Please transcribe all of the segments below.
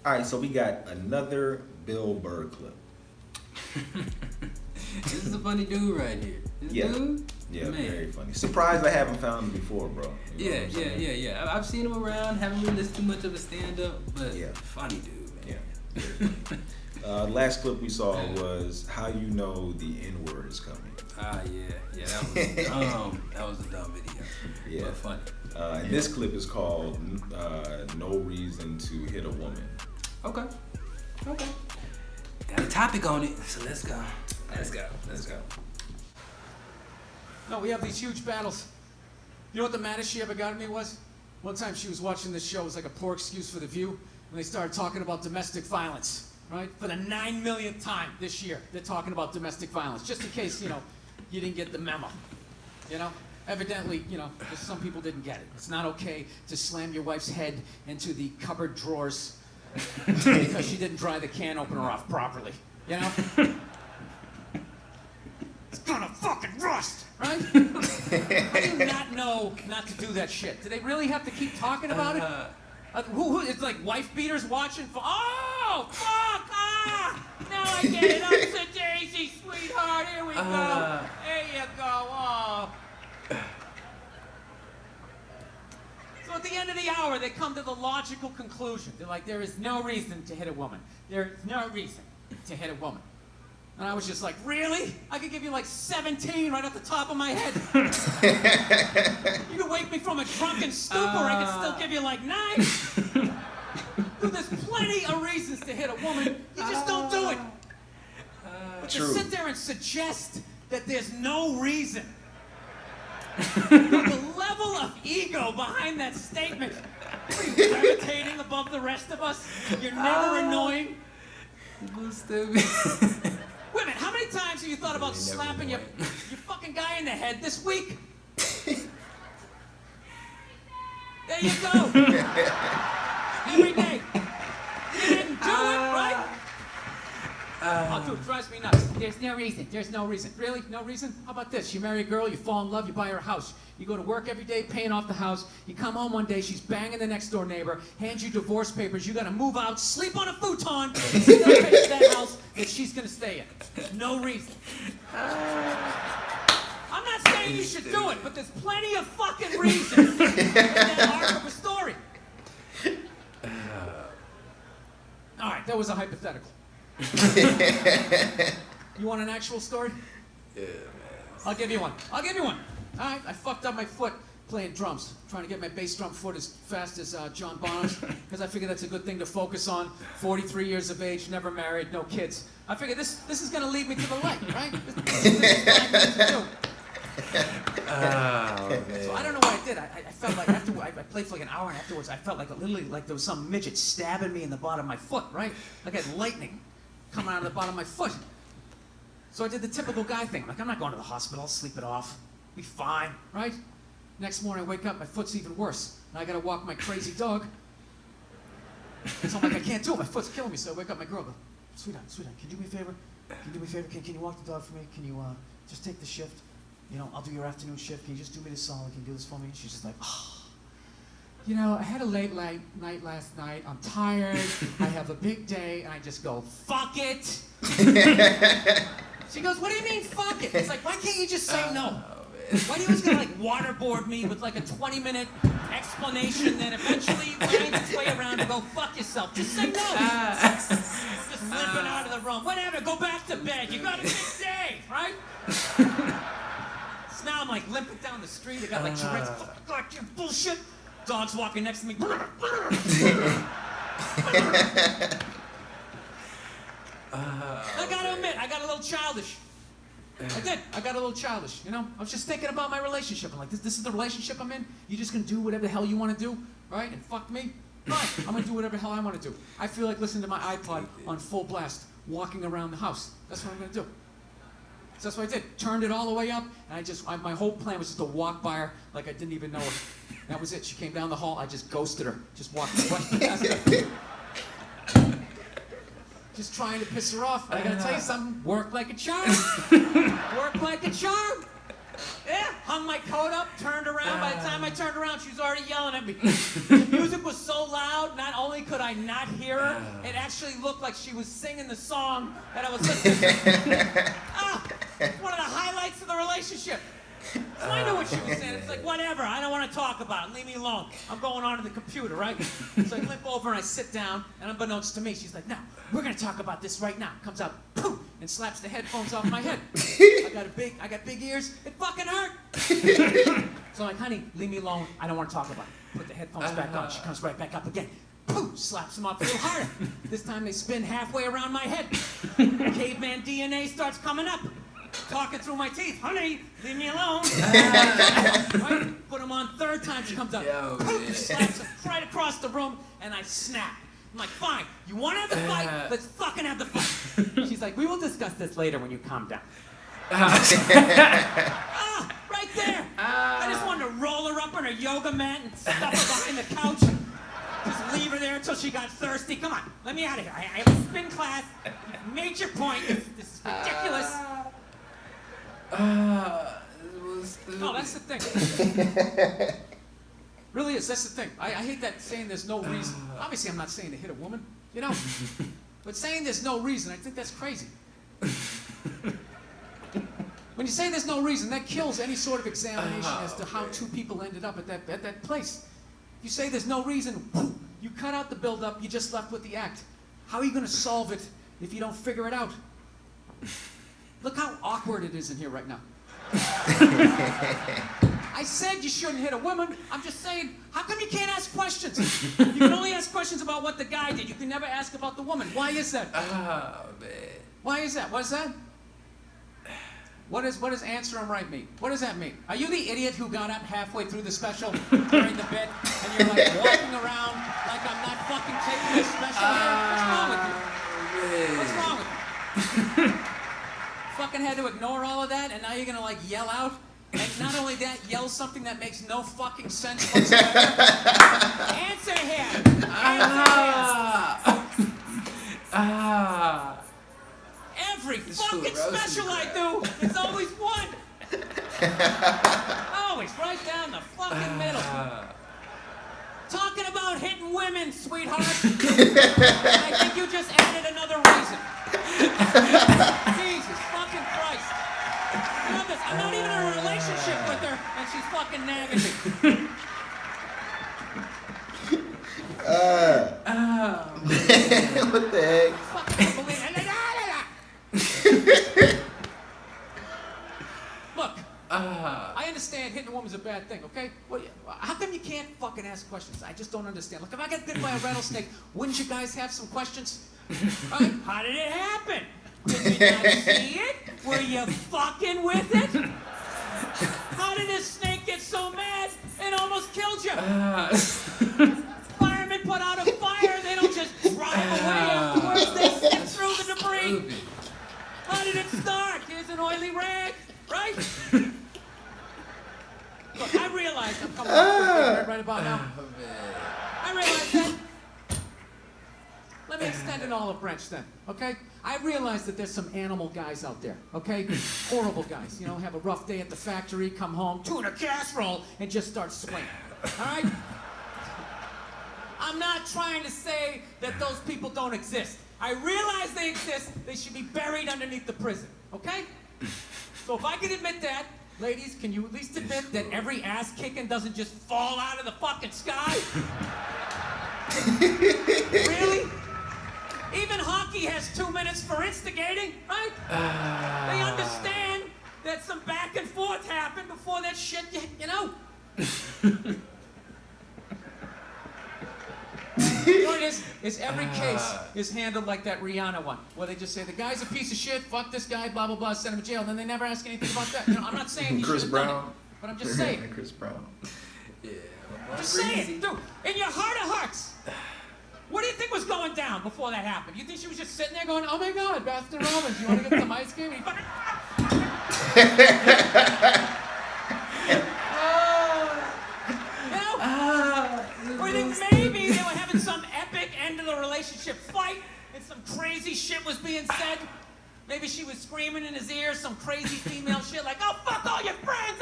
All right, so we got another Bill Burr clip. This is a funny dude right here. This dude? Yeah, man. Very funny. Surprised I haven't found him before, bro. You know Yeah. I've seen him around. Haven't really listened too much of his stand-up, but funny dude, man. Yeah. Very funny. Last clip we saw was how you know the N-word is coming. Yeah. That was dumb. That was a dumb video. Yeah. But funny. And this clip is called "No Reason to Hit a Woman." Okay. Got a topic on it, so let's go. Let's go. No, we have these huge battles. You know what the maddest she ever got at me was? One time she was watching this show, it was like a poor excuse for The View, and they started talking about domestic violence, right? For the 9 millionth time this year, they're talking about domestic violence, just in case, you didn't get the memo, Evidently, just some people didn't get it. It's not okay to slam your wife's head into the cupboard drawers because she didn't dry the can opener off properly, It's gonna fucking rust, right? How do you not know not to do that shit? Do they really have to keep talking about it? Who? It's like wife beaters watching for. Oh, fuck! Now I get it. Ups a daisy, sweetheart. Here we go. There you go. Oh. So at the end of the hour, they come to the logical conclusion. They're like, there is no reason to hit a woman. There is no reason to hit a woman. And I was just like, really? I could give you like 17 right off the top of my head. You could wake me from a drunken stupor, I could still give you like 9. Dude, there's plenty of reasons to hit a woman. You just don't do it. But to sit there and suggest that there's no reason. The level of ego behind that statement. Are you gravitating above the rest of us? You're never annoying. Women, how many times have you thought about slapping your fucking guy in the head this week? There you go. Every day. You didn't do it, right? Oh, dude, it drives me nuts. There's no reason. Really? No reason? How about this? You marry a girl, you fall in love, you buy her a house. You go to work every day, paying off the house. You come home one day, she's banging the next door neighbor, hands you divorce papers, you gotta move out, sleep on a futon, and still pay for that house that she's gonna stay in. No reason. I'm not saying you should do it, but there's plenty of fucking reasons in that arc of a story. All right, that was a hypothetical. You want an actual story? Yeah, man. I'll give you one. All right, I fucked up my foot playing drums, trying to get my bass drum foot as fast as John Bonham's, because I figured that's a good thing to focus on. 43 years of age, never married, no kids. I figured this is going to lead me to the light, right? This is what I need to do. Oh, man. So I don't know what I did. I felt like after I played for like an hour, and afterwards I felt like literally like there was some midget stabbing me in the bottom of my foot, right? Like I had lightning coming out of the bottom of my foot. So I did the typical guy thing. I'm like, I'm not going to the hospital. I'll sleep it off. Be fine, right? Next morning I wake up, my foot's even worse. And I gotta walk my crazy dog. So I'm like, I can't do it. My foot's killing me. So I wake up my girl, go, sweetheart, can you do me a favor? Can you walk the dog for me? Can you just take the shift? I'll do your afternoon shift. Can you just do me this solid? Can you do this for me? And she's just like, I had a late night last night. I'm tired. I have a big day. And I just go, fuck it. She goes, what do you mean, fuck it? It's like, why can't you just say no? Why do you always gotta waterboard me with like a 20-minute explanation, then eventually finds its way around to go fuck yourself? Just say no. Just limping out of the room. Whatever, go back to bed. You got a big day, right? So now I'm like limping down the street. I got like Tourette's. Goddamn bullshit. Dog's walking next to me. I gotta admit, I got a little childish. I did. I got a little childish, I was just thinking about my relationship. I'm like, this is the relationship I'm in? You just gonna do whatever the hell you want to do, right? And fuck me? Fine. I'm gonna do whatever the hell I want to do. I feel like listening to my iPod on full blast, walking around the house. That's what I'm gonna do. So that's what I did. Turned it all the way up, and my whole plan was just to walk by her like I didn't even know her. That was it. She came down the hall. I just ghosted her. Just walked right past her. Just trying to piss her off. I gotta tell you something. Work like a charm. Work like a charm. Yeah, hung my coat up, turned around. By the time I turned around, she was already yelling at me. The music was so loud, not only could I not hear her, it actually looked like she was singing the song that I was listening to. One of the highlights of the relationship. So I knew what she was saying. It's like, whatever, I don't want to talk about it. Leave me alone. I'm going on to the computer, right? So I limp over and I sit down, and unbeknownst to me, she's like, no, we're going to talk about this right now. Comes out, poof, and slaps the headphones off my head. I got big ears. It fucking hurt. So I'm like, honey, leave me alone. I don't want to talk about it. Put the headphones back on. She comes right back up again. Poof, slaps them up a little harder. This time they spin halfway around my head. Caveman DNA starts coming up. Talking through my teeth. Honey, leave me alone. Right? Put him on third time. She comes up. Poof, slaps him right across the room, and I snap. I'm like, fine. You want to have the fight? Let's fucking have the fight. She's like, we will discuss this later when you calm down. Right there. I just wanted to roll her up on her yoga mat and stuff her behind the couch. Just leave her there until she got thirsty. Come on, let me out of here. I have a spin class. You made your point. This is ridiculous. No, that's the thing. Really is. That's the thing. I hate that saying there's no reason. Obviously, I'm not saying to hit a woman, you know. But saying there's no reason, I think that's crazy. When you say there's no reason, that kills any sort of examination as to how two people ended up at that place. You say there's no reason, you cut out the build-up, you just left with the act. How are you going to solve it if you don't figure it out? Look how awkward it is in here right now. I said you shouldn't hit a woman. I'm just saying, how come you can't ask questions? You can only ask questions about what the guy did. You can never ask about the woman. Why is that? Oh, man. Why is that? What is that? What does answer him right mean? What does that mean? Are you the idiot who got up halfway through the special during the bit and you're like walking around like I'm not fucking taking this special here? What's wrong with you? What's wrong with you? Fucking had to ignore all of that and now you're gonna like yell out? And not only that, yell something that makes no fucking sense whatsoever. Answer him! Every fucking special I do is always one. Always right down the fucking middle. Talking about hitting women, sweetheart. I think you just added another reason. Jesus fucking Christ. You know this, I'm not even in a relationship with her, and she's fucking nagging me. What the heck? Fucking believe it. Look, I understand hitting a woman's a bad thing, okay? Well, how come you can't fucking ask questions? I just don't understand. Look, if I got bit by a rattlesnake, wouldn't you guys have some questions? Right? How did it happen? Did you not see it? Were you fucking with it? How did this snake get so mad it almost killed you? Firemen put out a fire, they don't just drive away afterwards, they sift through the debris. How did it start? Here's an oily rag, right? Look, I realize I'm coming right about now. I realize that. Let me extend an olive branch then, okay? I realize that there's some animal guys out there, okay? Horrible guys, you know, have a rough day at the factory, come home, tuna casserole, and just start swinging, all right? I'm not trying to say that those people don't exist. I realize they exist. They should be buried underneath the prison, okay? So if I can admit that, ladies, can you at least admit that every ass kicking doesn't just fall out of the fucking sky? Really? Even hockey has 2 minutes for instigating, right? They understand that some back and forth happened before that shit, you know? You know what it is every case is handled like that Rihanna one, where they just say, the guy's a piece of shit, fuck this guy, blah, blah, blah, send him to jail, and then they never ask anything about that. You know, I'm not saying he Chris should have done Brown. it, but I'm just saying. Chris Brown. Yeah. Just say it, dude. In your heart of hearts, what do you think was going down before that happened? You think she was just sitting there going, oh my God, Baskin Robbins, you want to get some ice cream? Or you think maybe they were having some epic end of the relationship fight and some crazy shit was being said? Maybe she was screaming in his ear some crazy female shit like, oh, fuck all your friends,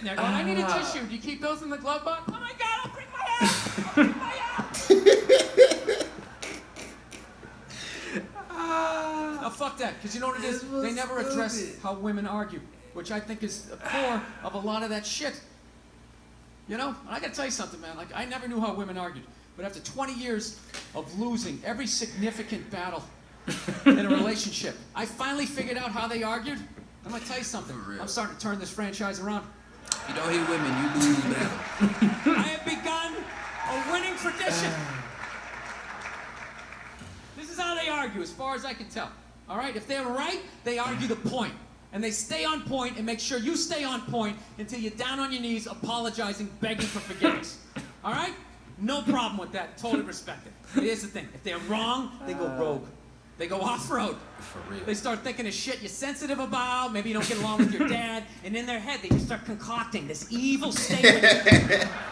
sitting there going, I need a tissue. Do you keep those in the glove box? Oh my God, I'll bring my ass. I'll bring my ass. Now fuck that, because you know what it is? They never address how women argue, which I think is the core of a lot of that shit. You know, I gotta tell you something, man. Like, I never knew how women argued, but after 20 years of losing every significant battle in a relationship, I finally figured out how they argued. I'm gonna tell you something. I'm starting to turn this franchise around. You don't hit women, you lose battle. I have begun a winning tradition. This is how they argue, as far as I can tell. All right? If they're right, they argue the point. And they stay on point and make sure you stay on point until you're down on your knees, apologizing, begging for forgiveness. All right? No problem with that. Totally respect it. But here's the thing. If they're wrong, they go rogue. They go off-road. For real. They start thinking of shit you're sensitive about. Maybe you don't get along with your dad. And in their head, they just start concocting this evil statement.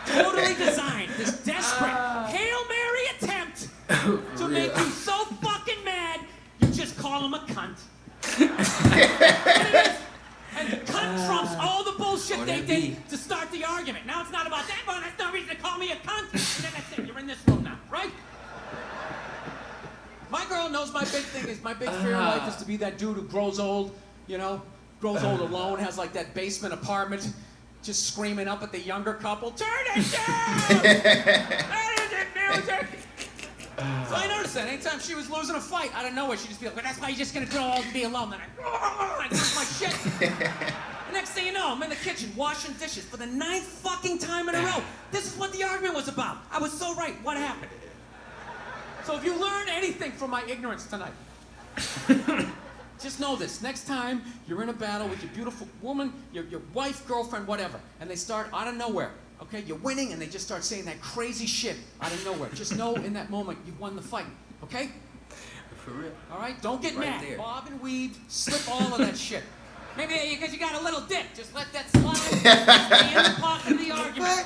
Totally designed. This desperate Hail Mary attempt to make you so fucking mad, you just call them a cunt. And cunt trumps all the bullshit they did to start the argument. Now it's not about that one. That's no reason to call me a cunt. And then that's it. You're in this room now, right? My girl knows my big thing is, my big fear in life is to be that dude who grows old, you know, grows old alone, has like that basement apartment, just screaming up at the younger couple, turn it down! That isn't music! So I noticed that anytime she was losing a fight, out of nowhere, she'd just be like, well, that's why you're just gonna grow old and be alone. Then I lose my shit. The next thing you know, I'm in the kitchen washing dishes for the 9th fucking time in a row. This is what the argument was about. I was so right. What happened? So if you learn anything from my ignorance tonight, just know this. Next time you're in a battle with your beautiful woman, your wife, girlfriend, whatever, and they start out of nowhere, okay? You're winning and they just start saying that crazy shit out of nowhere. Just know in that moment you've won the fight, okay? For real. All right? Don't get Right mad. there. Bob and weave, slip all of that shit. Maybe because you got a little dick. Just let that slide. Stay in the pocket of the argument.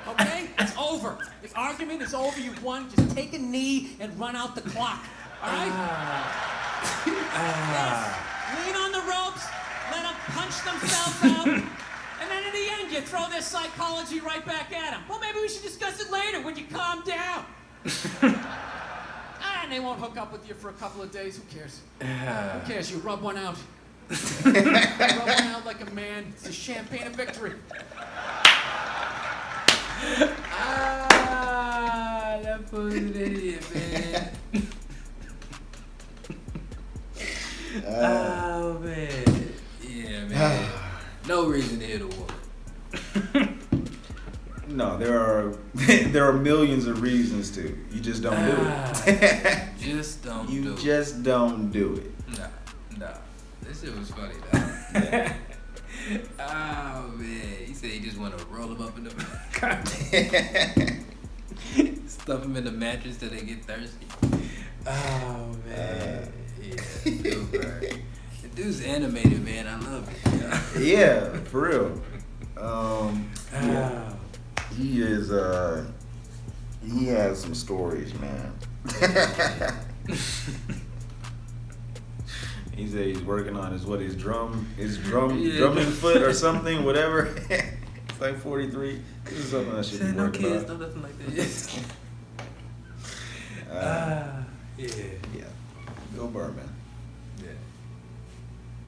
Okay? It's over. The argument is over. You've won. Just take a knee and run out the clock. All right? Yes. Lean on the ropes. Let them punch themselves out. And then in the end, you throw their psychology right back at them. Well, maybe we should discuss it later when you calm down. And they won't hook up with you for a couple of days. Who cares? Who cares? You rub one out. Rub one out like a man. It's a champagne of victory. That fool's an idiot, man. Oh, man. Yeah, man. No reason to hit a woman. No, there are millions of reasons to. You just don't do it. Just don't do it. You just don't do it. Nah. This shit was funny, though. Yeah. Oh, man. He said he just want to roll him up in the stuff him in the mattress till they get thirsty. Oh, man. Yeah, Bill Burr. The dude's animated, man. I love it. Yeah, for real. Yeah. He is, he has some stories, man. He said he's working on his drumming foot or something, whatever. It's like 43. This is something I should be working on. No kids, no nothing like that. Yeah. Bill Burr, man. Yeah.